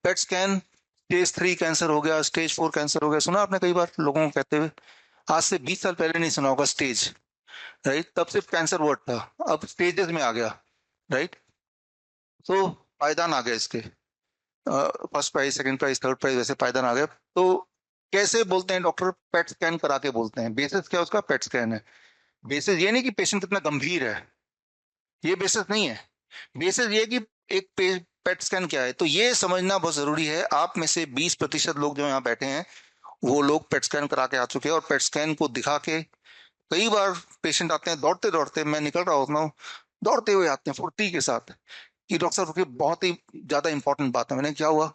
PET scan, stage 3 cancer हो गया, stage 4 cancer हो गया, सुना आपने कई बार लोगों को कहते हुए। आज से 20 साल पहले नहीं सुना होगा स्टेज, राइट? तब सिर्फ कैंसर वर्ड था, अब स्टेजेस में आ गया, राइट? तो पायदान आ गए इसके, first prize, second prize, third prize, वैसे पायदान आ गए। तो कैसे बोलते हैं डॉक्टर? पेट स्कैन करा के बोलते हैं। बेसिस क्या उसका? पेट स्कैन है। बेसिस ये नहीं कि पेशेंट कितना गंभीर है, ये बेसिस नहीं है। बेसिस ये कि एक पेट स्कैन क्या है, तो ये समझना बहुत जरूरी है। आप में से 20% लोग जो यहाँ बैठे हैं वो लोग पेट स्कैन करा के आ चुके हैं, और पेट स्कैन को दिखा के कई बार पेशेंट आते हैं दौड़ते दौड़ते, मैं निकल रहा होता हूँ, दौड़ते हुए आते हैं फुर्ती के साथ कि डॉक्टर साहब रुकिए, बहुत ही ज्यादा इंपॉर्टेंट बात है। मैंने, क्या हुआ?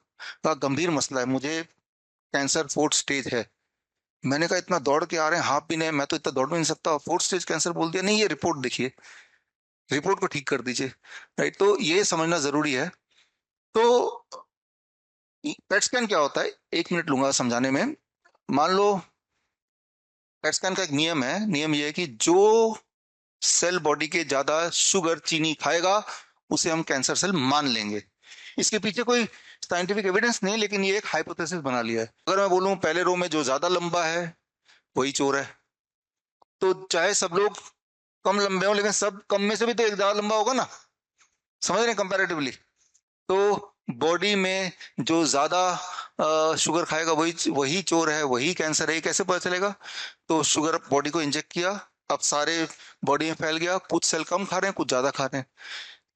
कहा गंभीर मसला है, मुझे कैंसर 4th स्टेज है। मैंने कहा इतना दौड़ के आ रहे हैं, हाफ भी नहीं, मैं तो इतना दौड़ भी नहीं सकता, 4th स्टेज कैंसर बोल दिया। नहीं, ये रिपोर्ट देखिए, रिपोर्ट को ठीक कर दीजिए, राइट? तो ये समझना जरूरी है। तो पेट स्कैन क्या होता है, 1 मिनट लूंगा समझाने में। मान लो पेट स्कैन का एक नियम है, नियम ये है कि जो सेल बॉडी के ज्यादा शुगर, चीनी खाएगा, उसे हम कैंसर सेल मान लेंगे। इसके पीछे कोई साइंटिफिक एविडेंस नहीं, लेकिन ये एक हाइपोथेसिस बना लिया है। अगर मैं बोलूं पहले रो में जो ज्यादा लंबा है वही चोर है, तो चाहे सब लोग कम लंबे हो, लेकिन सब कम में से भी तो एक ज्यादा लंबा होगा ना, समझ रहे हैं, कंपैरेटिवली। तो बॉडी में जो ज्यादा शुगर खाएगा वही वही चोर है, वही कैंसर है। ये कैसे पता चलेगा? तो शुगर बॉडी को इंजेक्ट किया, अब सारे बॉडी में फैल गया, कुछ सेल कम खा रहे हैं, कुछ ज्यादा खा रहे हैं।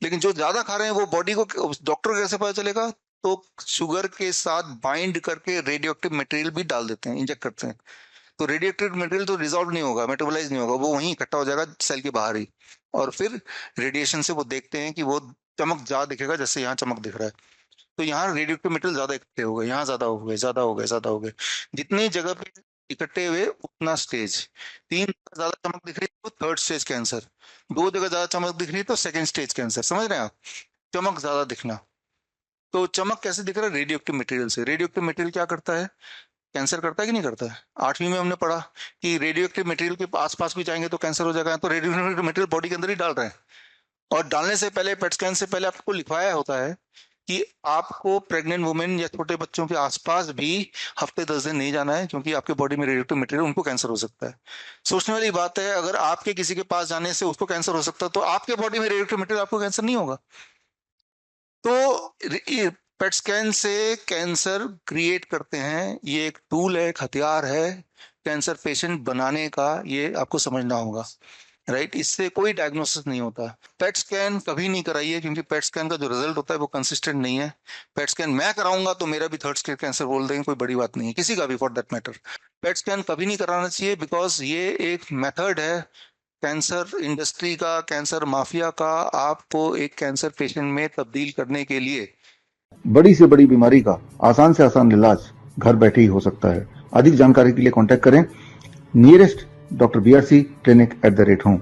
लेकिन जो ज्यादा खा रहे हैं वो बॉडी को, डॉक्टर को कैसे पता चलेगा? तो शुगर के साथ बाइंड करके रेडियो एक्टिव मटेरियल भी डाल देते हैं, इंजेक्ट करते हैं। तो रेडियो एक्टिव मटेरियल तो रिजॉल्व नहीं होगा, मेटाबोलाइज नहीं होगा, वो वहीं इकट्ठा हो जाएगा सेल के बाहर ही। और फिर रेडिएशन से वो देखते हैं कि वो चमक ज्यादा दिखेगा, जैसे यहाँ चमक दिख रहा है। तो यहाँ रेडियो एक्टिव मटेरियल ज्यादा इकट्ठे हो गए, यहाँ ज्यादा हो गए, ज्यादा हो गए, ज्यादा हो गए। जितनी जगह पे इकट्ठे हुए उतना स्टेज। 3 जगह ज्यादा चमक दिख रही है तो 3rd स्टेज कैंसर, 2 जगह ज्यादा चमक दिख रही है तो 2nd स्टेज कैंसर। समझ रहे हैं आप? चमक ज्यादा दिखना। तो चमक कैसे दिख रहा है? रेडियो एक्टिव मटेरियल से। रेडियो एक्टिव मटेरियल क्या करता है? कैंसर करता है कि नहीं करता है? 8वीं में हमने पढ़ा कि रेडियो एक्टिव मटेरियल के आसपास भी जाएंगे तो कैंसर हो जाएगा। तो रेडियो एक्टिव मटेरियल बॉडी के अंदर ही डाल रहे हैं, और डालने से पहले, पेट स्कैन से पहले आपको लिखवाया होता है कि आपको प्रेग्नेंट वुमेन या छोटे बच्चों के आसपास भी हफ्ते 10 दिन नहीं जाना है, क्योंकि आपके बॉडी में रेडियो एक्टिव मटेरियल, उनको कैंसर हो सकता है। सोचने वाली बात है, अगर आपके किसी के पास जाने से उसको कैंसर हो सकता है, तो आपके बॉडी में रेडियो एक्टिव मटेरियल, आपको कैंसर नहीं होगा। तो पेट स्कैन से कैंसर क्रिएट करते हैं, ये एक टूल है, एक हथियार है कैंसर पेशेंट बनाने का, ये आपको समझना होगा, राइट? इससे कोई डायग्नोसिस नहीं होता। पेट स्कैन कभी नहीं कराइए, क्योंकि पेट स्कैन का जो रिजल्ट होता है वो कंसिस्टेंट नहीं है। पेट स्कैन मैं कराऊंगा तो मेरा भी 3rd स्टेज कैंसर बोल देंगे, कोई बड़ी बात नहीं है, किसी का भी for that matter. PET scan कभी नहीं कराना चाहिए, बिकॉज ये एक मेथड है कैंसर इंडस्ट्री का, कैंसर माफिया का, आपको एक कैंसर पेशेंट में तब्दील करने के लिए। बड़ी से बड़ी बीमारी का आसान से आसान इलाज घर बैठे ही हो सकता है। अधिक जानकारी के लिए कांटेक्ट करें nearest doctor BRC clinic @home।